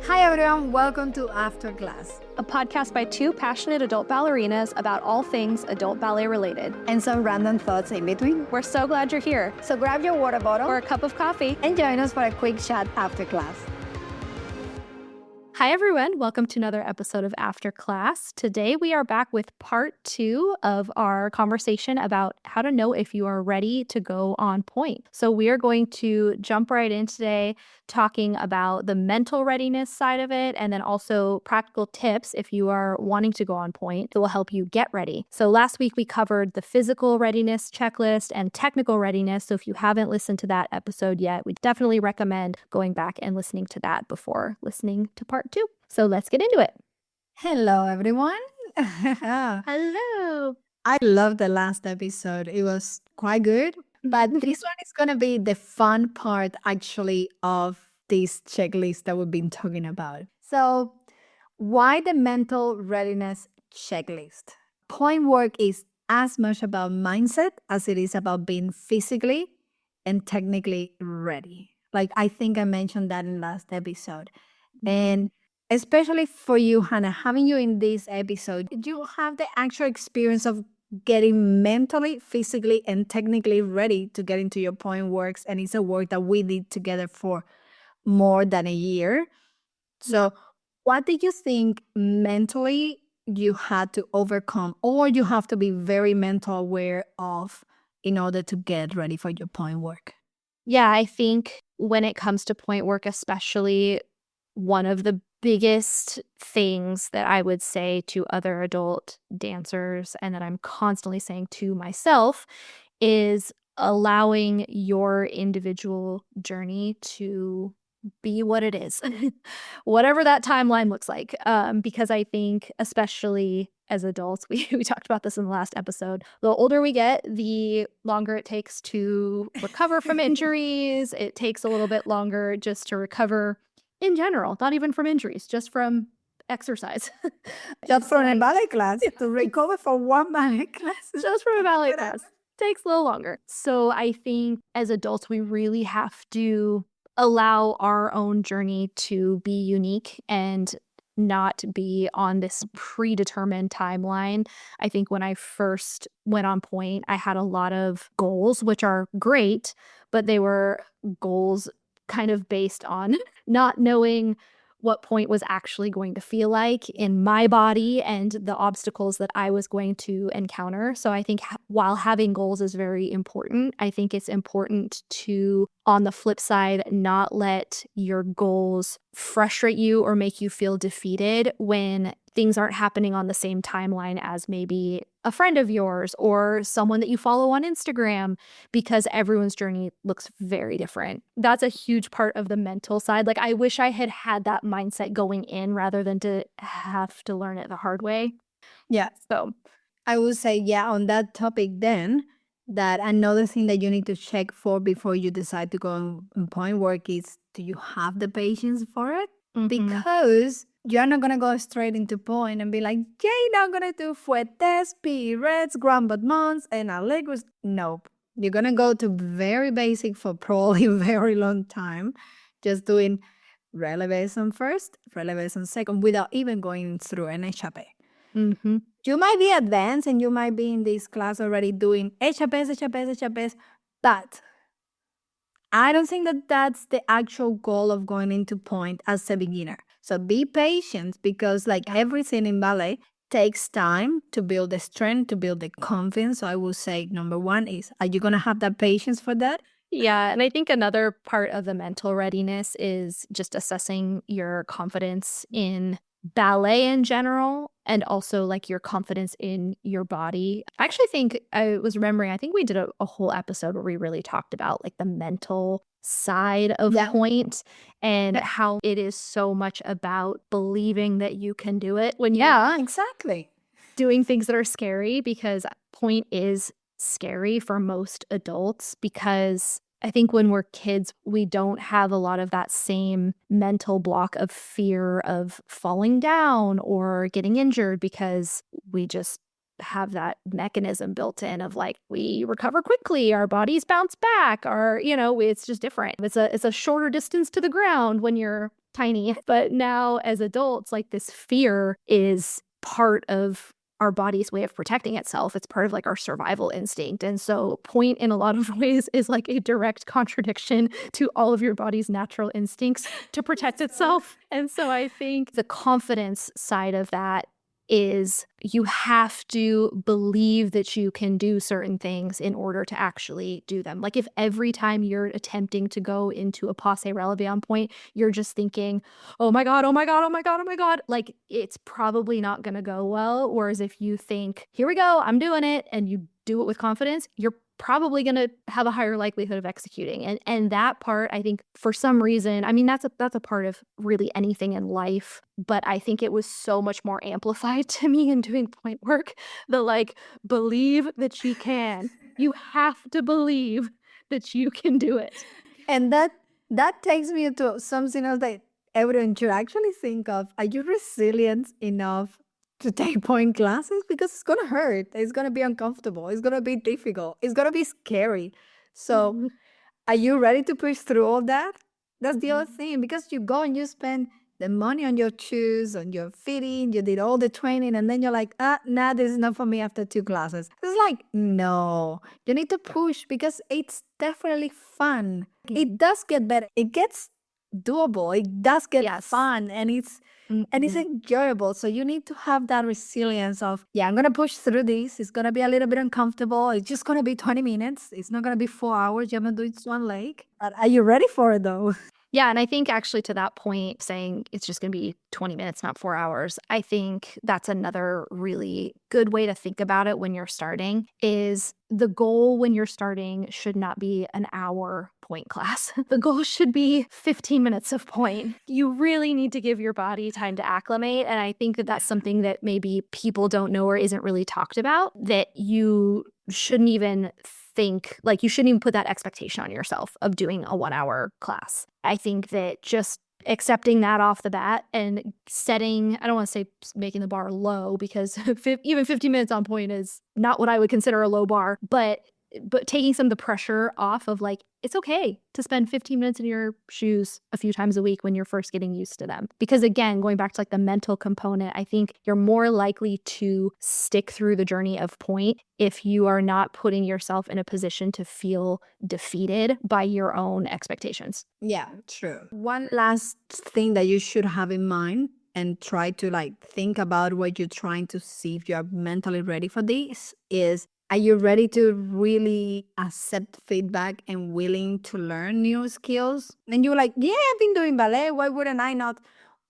Hi everyone, welcome to After Class. A podcast by two passionate adult ballerinas about all things adult ballet related. And some random thoughts in between. We're so glad you're here. So grab your water bottle or a cup of coffee and join us for a quick chat after class. Hi everyone, welcome to another episode of After Class. Today we are back with part 2 of our conversation about how to know if you are ready to go on pointe. So we are going to jump right in today talking about the mental readiness side of it, and then also practical tips if you are wanting to go on pointe that will help you get ready. So last week we covered the physical readiness checklist and technical readiness. So if you haven't listened to that episode yet, we definitely recommend going back and listening to that before listening to part 2. So let's get into it. Hello everyone. Hello. I love the last episode. It was quite good. But this one is going to be the fun part, actually, of this checklist that we've been talking about. So, why the mental readiness checklist? Pointe work is as much about mindset as it is about being physically and technically ready. Like, I think I mentioned that in last episode. And especially for you, Hannah, having you in this episode, you have the actual experience of getting mentally, physically, and technically ready to get into your pointe works. And it's a work that we did together for more than a year. So what did you think mentally you had to overcome, or you have to be very mental aware of in order to get ready for your pointe work? Yeah, I think when it comes to pointe work, especially, one of the biggest things that I would say to other adult dancers, and that I'm constantly saying to myself, is allowing your individual journey to be what it is, whatever that timeline looks like. Because I think, especially as adults, we talked about this in the last episode, the older we get, the longer it takes to recover from injuries. It takes a little bit longer just to recover in general, not even from injuries, just from exercise. Just from a ballet class, to recover from one ballet class. Just from a ballet class. Takes a little longer. So I think as adults, we really have to allow our own journey to be unique and not be on this predetermined timeline. I think when I first went on pointe, I had a lot of goals, which are great, but they were goals kind of based on not knowing what pointe was actually going to feel like in my body and the obstacles that I was going to encounter. So I think while having goals is very important, I think it's important to, on the flip side, not let your goals frustrate you or make you feel defeated when things aren't happening on the same timeline as maybe a friend of yours or someone that you follow on Instagram, because everyone's journey looks very different. That's a huge part of the mental side. Like, I wish I had had that mindset going in rather than to have to learn it the hard way. Yeah. So I would say, yeah, on that topic then, that another thing that you need to check for before you decide to go on pointe work is, do you have the patience for it? Because you're not going to go straight into pointe and be like, yay, now I'm going to do fouettes, pirouettes, grand battements, and allegros. Nope. You're going to go to very basic for probably a very long time, just doing relevation first, relevation second, without even going through an échappé. You might be advanced and you might be in this class already doing échappés, but I don't think that that's the actual goal of going into pointe as a beginner. So be patient, because like everything in ballet takes time to build the strength, to build the confidence. So I will say number one is, are you going to have that patience for that? Yeah, and I think another part of the mental readiness is just assessing your confidence in ballet in general, and also like your confidence in your body. I actually think, I was remembering, I think we did a whole episode where we really talked about like the mental side of pointe and how it is so much about believing that you can do it when you're exactly doing things that are scary, because pointe is scary for most adults, because I think when we're kids, we don't have a lot of that same mental block of fear of falling down or getting injured, because we just have that mechanism built in of like, we recover quickly, our bodies bounce back, it's just different. It's a shorter distance to the ground when you're tiny. But now as adults, like this fear is part of our body's way of protecting itself. It's part of like our survival instinct. And so point in a lot of ways is like a direct contradiction to all of your body's natural instincts to protect itself. And so I think the confidence side of that is you have to believe that you can do certain things in order to actually do them. Like if every time you're attempting to go into a passe releve on point, you're just thinking, oh my God, oh my God, oh my God, oh my God, like it's probably not going to go well. Whereas if you think, here we go, I'm doing it, and you do it with confidence, you're probably going to have a higher likelihood of executing. And that part, I think for some reason, I mean, that's a part of really anything in life, but I think it was so much more amplified to me in doing point work. The like, believe that you can. You have to believe that you can do it. And that takes me into something else that everyone should actually think of. Are you resilient enough to take point classes? Because it's gonna hurt. It's gonna be uncomfortable. It's gonna be difficult. It's gonna be scary. So are you ready to push through all that? That's the other thing, because you go and you spend the money on your shoes, on your fitting, you did all the training, and then you're like, nah, this is not for me after 2 classes. It's like, no, you need to push because it's definitely fun. It does get better. It gets doable. It does get Yes. fun, and it's enjoyable. So you need to have that resilience of, yeah, I'm gonna push through this. It's gonna be a little bit uncomfortable. It's just gonna be 20 minutes. It's not gonna be 4 hours. You're gonna do it one leg. But are you ready for it though? Yeah, and I think actually to that point, saying it's just going to be 20 minutes, not 4 hours, I think that's another really good way to think about it when you're starting is the goal when you're starting should not be an hour point class. The goal should be 15 minutes of point. You really need to give your body time to acclimate. And I think that that's something that maybe people don't know or isn't really talked about, that you shouldn't even think, like you shouldn't even put that expectation on yourself of doing a 1 hour class. I think that just accepting that off the bat and setting, I don't want to say making the bar low, because even 50 minutes on point is not what I would consider a low bar, but taking some of the pressure off of like, it's okay to spend 15 minutes in your shoes a few times a week when you're first getting used to them. Because again, going back to like the mental component, I think you're more likely to stick through the journey of point if you are not putting yourself in a position to feel defeated by your own expectations. Yeah, true. One last thing that you should have in mind and try to like think about what you're trying to see if you're mentally ready for this is, are you ready to really accept feedback and willing to learn new skills? And you're like, yeah, I've been doing ballet. Why wouldn't I not?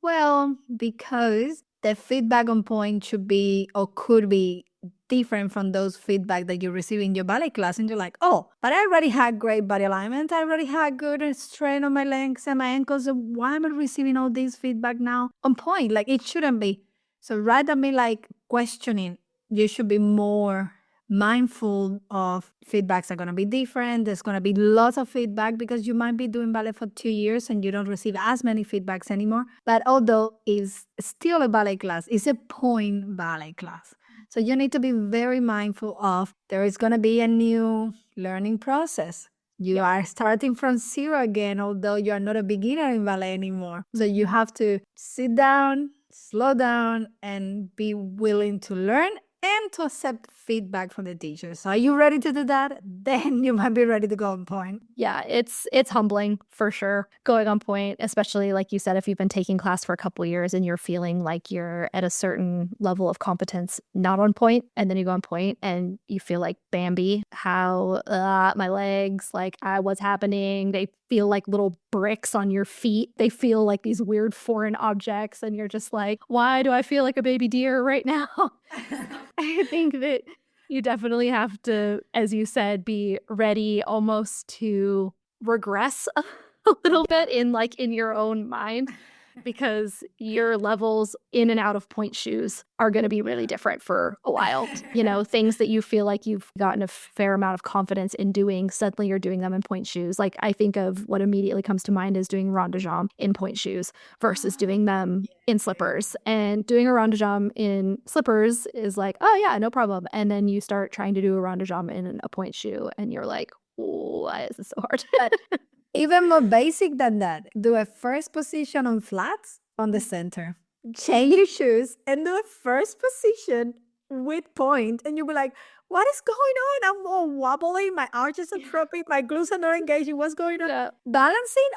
Well, because the feedback on point should be or could be different from those feedback that you receive in your ballet class. And you're like, oh, but I already had great body alignment. I already had good strength on my legs and my ankles. So why am I receiving all this feedback now on point? Like it shouldn't be. So rather than me like questioning, you should be more mindful of feedbacks are going to be different. There's going to be lots of feedback because you might be doing ballet for 2 years and you don't receive as many feedbacks anymore. But although it's still a ballet class, it's a point ballet class. So you need to be very mindful of there is going to be a new learning process. You are starting from zero again, although you are not a beginner in ballet anymore. So you have to sit down, slow down, and be willing to learn and to accept feedback from the teachers. So are you ready to do that? Then you might be ready to go on point. Yeah, it's humbling for sure. Going on point, especially like you said, if you've been taking class for a couple of years and you're feeling like you're at a certain level of competence not on point, and then you go on point and you feel like Bambi, how my legs, like what's happening? They feel like little bricks on your feet. They feel like these weird foreign objects, and you're just like, why do I feel like a baby deer right now? I think that you definitely have to, as you said, be ready almost to regress a little bit in your own mind, because your levels in and out of point shoes are going to be really different for a while. You know, things that you feel like you've gotten a fair amount of confidence in doing, suddenly you're doing them in point shoes. Like I think of what immediately comes to mind is doing rond de jambe in point shoes versus doing them in slippers. And doing a rond de jambe in slippers is like, oh yeah, no problem. And then you start trying to do a rond de jambe in a point shoe and you're like, why is this so hard? Even more basic than that, do a first position on flats on the center. Change your shoes and do a first position with point, and you'll be like, what is going on? I'm all wobbly, my arches are dropping, my glutes are not engaging. What's going on? Yeah. Balancing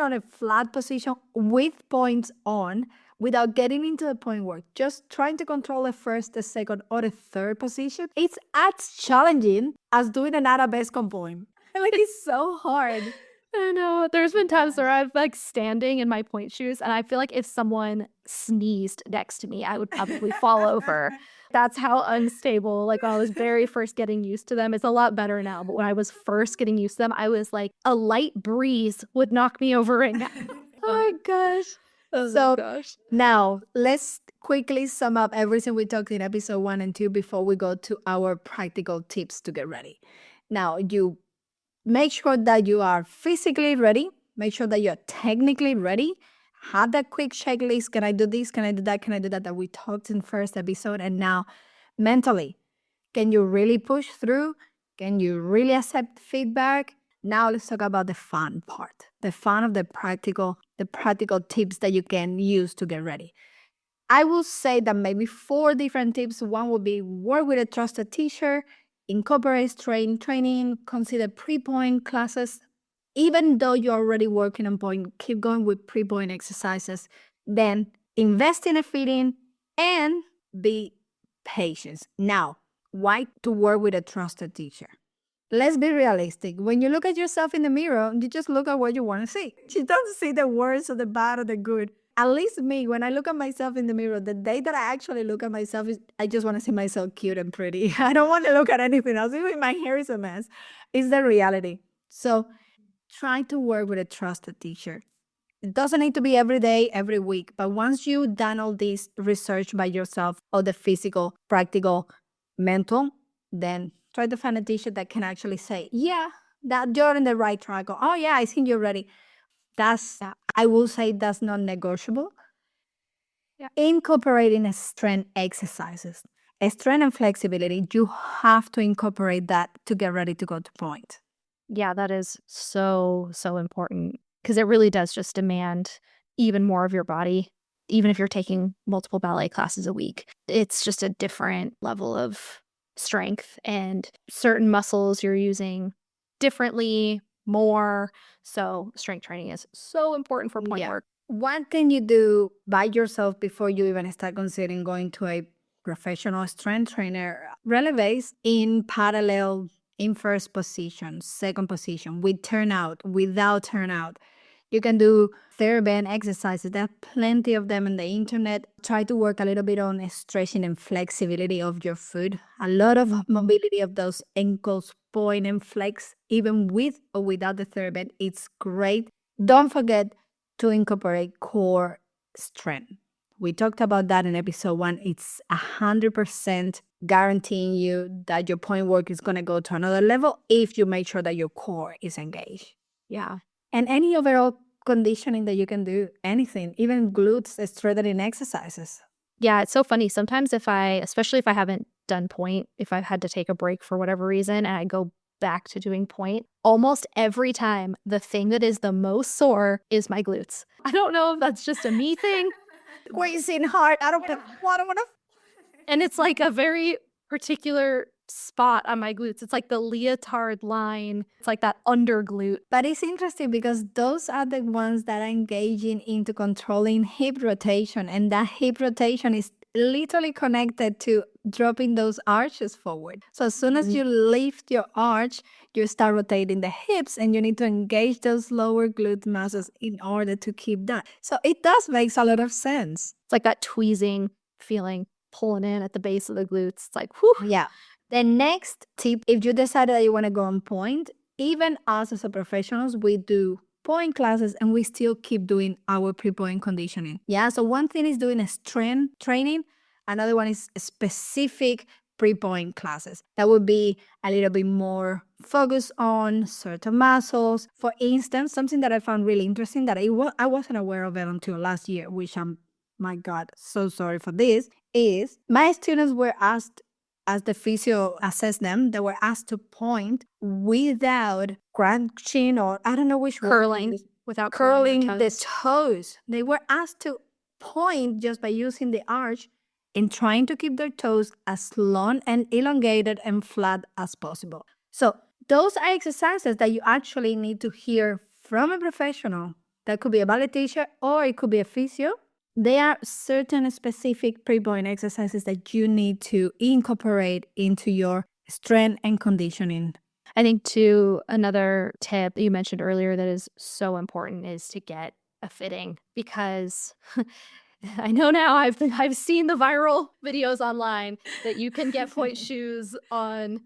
on a flat position with points on without getting into the point work, just trying to control the first, the second, or the third position, it's as challenging as doing an arabesque on point. Like, it's so hard. I know. There's been times where I've like standing in my point shoes, and I feel like if someone sneezed next to me, I would probably fall over. That's how unstable, like when I was very first getting used to them. It's a lot better now, but when I was first getting used to them, I was like, a light breeze would knock me over right now. Oh my gosh. So, gosh. Now, let's quickly sum up everything we talked in episode 1 and 2 before we go to our practical tips to get ready. Now, you make sure that you are physically ready. Make sure that you're technically ready. Have that quick checklist. Can I do this? Can I do that? Can I do that? That we talked in first episode. And now, mentally, can you really push through? Can you really accept feedback? Now let's talk about the fun part, the fun of the practical tips that you can use to get ready. I will say that maybe 4 different tips. One would be work with a trusted teacher, incorporate training, consider pre-point classes. Even though you're already working on point, keep going with pre-point exercises. Then invest in a fitting and be patient. Now, why to work with a trusted teacher? Let's be realistic. When you look at yourself in the mirror, you just look at what you want to see. You don't see the worst or the bad or the good. At least me, when I look at myself in the mirror, the day that I actually look at myself is I just want to see myself cute and pretty. I don't want to look at anything else. Even my hair is a mess. It's the reality. So try to work with a trusted teacher. It doesn't need to be every day, every week, but once you've done all this research by yourself of the physical, practical, mental, then try to find a teacher that can actually say, yeah, that you're in the right track. Or, oh yeah, I think you're ready. I will say that's not negotiable. Yeah. Incorporating a strength exercises, a strength and flexibility, you have to incorporate that to get ready to go to point. Yeah, that is so important because it really does just demand even more of your body, even if you're taking multiple ballet classes a week. It's just a different level of strength, and certain muscles you're using differently, more. So strength training is so important for point work. What can you do by yourself before you even start considering going to a professional strength trainer? Relevates in parallel, in first position, second position, with turnout, without turnout. You can do third band exercises. There are plenty of them on the internet. Try to work a little bit on stretching and flexibility of your foot. A lot of mobility of those ankles, point and flex, even with or without the third band. It's great. Don't forget to incorporate core strength. We talked about that in episode 1. It's 100% guaranteeing you that your point work is going to go to another level if you make sure that your core is engaged. Yeah. And any overall conditioning that you can do, anything, even glutes strengthening exercises. Yeah, it's so funny. Sometimes especially if I haven't done point, if I've had to take a break for whatever reason and I go back to doing point, almost every time the thing that is the most sore is my glutes. I don't know if that's just a me thing. Squeezing hard. I don't want to. And it's like a very particular spot on my glutes. It's like the leotard line. It's like that under glute. But it's interesting because those are the ones that are engaging into controlling hip rotation. And that hip rotation is literally connected to dropping those arches forward. So as soon as you lift your arch, you start rotating the hips and you need to engage those lower glute muscles in order to keep that. So it does make a lot of sense. It's like that tweezing feeling, pulling in at the base of the glutes. It's like, whew. Yeah. The next tip, if you decide that you want to go on point, even us as a professionals, we do point classes and we still keep doing our pre-point conditioning. Yeah, so one thing is doing a strength training, another one is specific pre-point classes. That would be a little bit more focused on certain muscles. For instance, something that I found really interesting that I wasn't aware of it until last year, which my God, so sorry for this, is my students were asked as the physio assessed them, they were asked to point without crunching, or I don't know which word. Curling without Curling your the toes. toes. They were asked to point just by using the arch and trying to keep their toes as long and elongated and flat as possible. So those are exercises that you actually need to hear from a professional. That could be a ballet teacher or it could be a physio. There are certain specific pre-point exercises that you need to incorporate into your strength and conditioning. I think too, another tip that you mentioned earlier that is so important is to get a fitting, because I know now I've seen the viral videos online that you can get point shoes on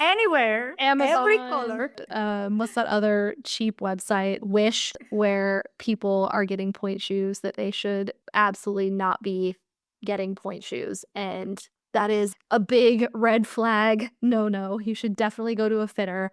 Anywhere, Amazon, every color. what's that other cheap website, Wish, where people are getting point shoes that they should absolutely not be getting point shoes. And that is a big red flag. No, you should definitely go to a fitter.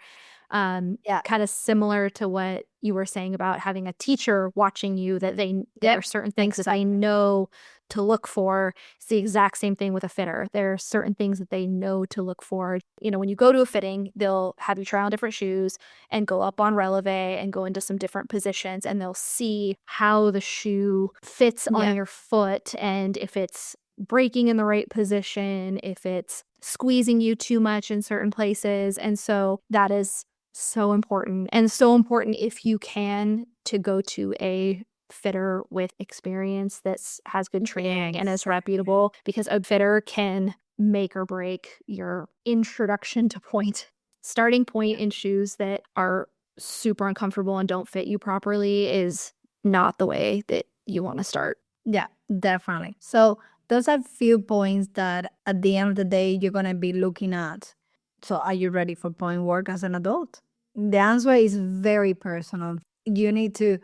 Yeah. Kind of similar to what you were saying about having a teacher watching you, that there are certain things that they know to look for. It's the exact same thing with a fitter. There are certain things that they know to look for. You know, when you go to a fitting, they'll have you try on different shoes and go up on releve and go into some different positions, and they'll see how the shoe fits on your foot, and if it's breaking in the right position, if it's squeezing you too much in certain places. And so that is so important, and so important if you can, to go to a fitter with experience that has good training and is reputable, because a fitter can make or break your introduction to point. Starting point in shoes that are super uncomfortable and don't fit you properly is not the way that you want to start. Yeah, definitely. So those are few points that at the end of the day you're gonna be looking at. So are you ready for point work as an adult? The answer is very personal. You need to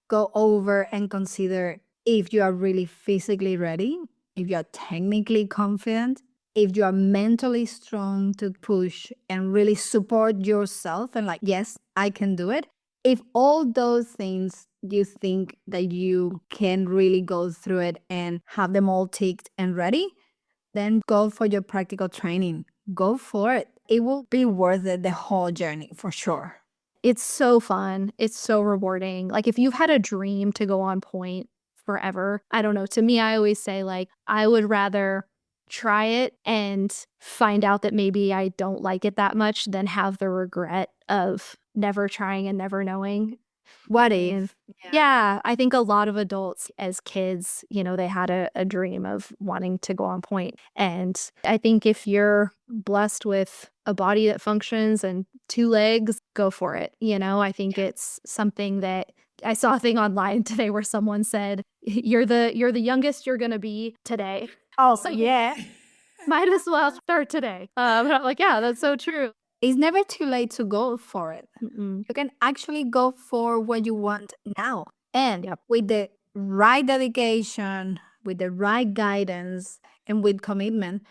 go over and consider if you are really physically ready, if you are technically confident, if you are mentally strong to push and really support yourself and like, yes, I can do it. If all those things you think that you can really go through it and have them all ticked and ready, then go for your practical training. Go for it. It will be worth it the whole journey for sure. It's so fun. It's so rewarding. Like, if you've had a dream to go on point forever, I don't know. To me, I always say, like, I would rather try it and find out that maybe I don't like it that much than have the regret of never trying and never knowing. What if? Yeah, I think a lot of adults as kids, you know, they had a dream of wanting to go on point. And I think if you're blessed with a body that functions and 2 legs, go for it. You know, I think it's something that I saw a thing online today where someone said, you're the youngest you're gonna be today. Oh, so yeah. Might as well start today. And I'm like, yeah, that's so true. It's never too late to go for it. Mm-mm. You can actually go for what you want now. And with the right dedication, with the right guidance, and with commitment,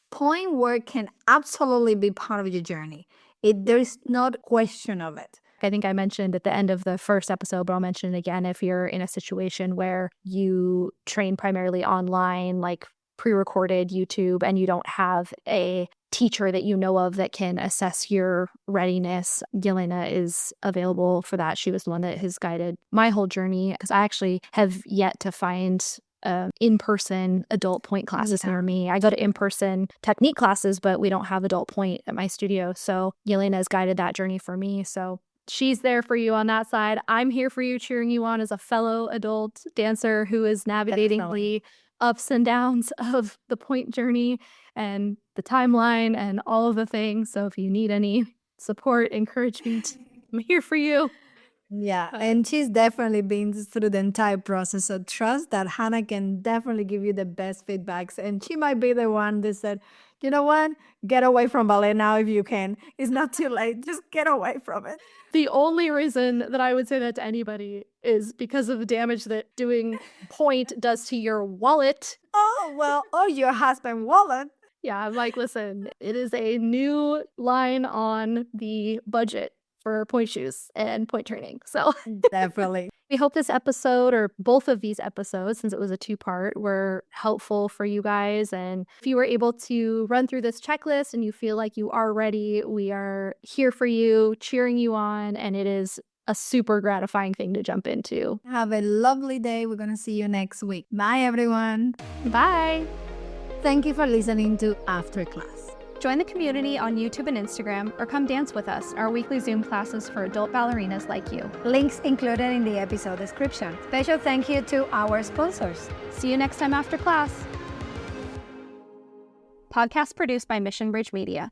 point work can absolutely be part of your journey. There's not question of it. I think I mentioned at the end of the first episode, but I'll mention it again. If you're in a situation where you train primarily online, like pre-recorded YouTube, and you don't have a teacher that you know of that can assess your readiness, Yelena is available for that. She was the one that has guided my whole journey, because I actually have yet to find in-person adult point classes near me. I go to in-person technique classes, but we don't have adult point at my studio. So Yelena has guided that journey for me. So she's there for you on that side. I'm here for you, cheering you on as a fellow adult dancer who is navigating the ups and downs of the point journey and the timeline and all of the things. So if you need any support, encouragement, I'm here for you. Yeah, and she's definitely been through the entire process. So trust that Hannah can definitely give you the best feedbacks. And she might be the one that said, you know what? Get away from ballet now if you can. It's not too late. Just get away from it. The only reason that I would say that to anybody is because of the damage that doing point does to your wallet. Oh, well, or your husband wallet. Yeah, I'm like, listen, it is a new line on the budget for point shoes and point training. So Definitely. We hope this episode, or both of these episodes, since it was a 2-part, were helpful for you guys. And if you were able to run through this checklist and you feel like you are ready, we are here for you, cheering you on, and it is a super gratifying thing to jump into. Have a lovely day. We're going to see you next week. Bye, everyone. Bye! Thank you for listening to After Class. Join the community on YouTube and Instagram, or come dance with us, our weekly Zoom classes for adult ballerinas like you. Links included in the episode description. Special thank you to our sponsors. See you next time after class. Podcast produced by Mission Bridge Media.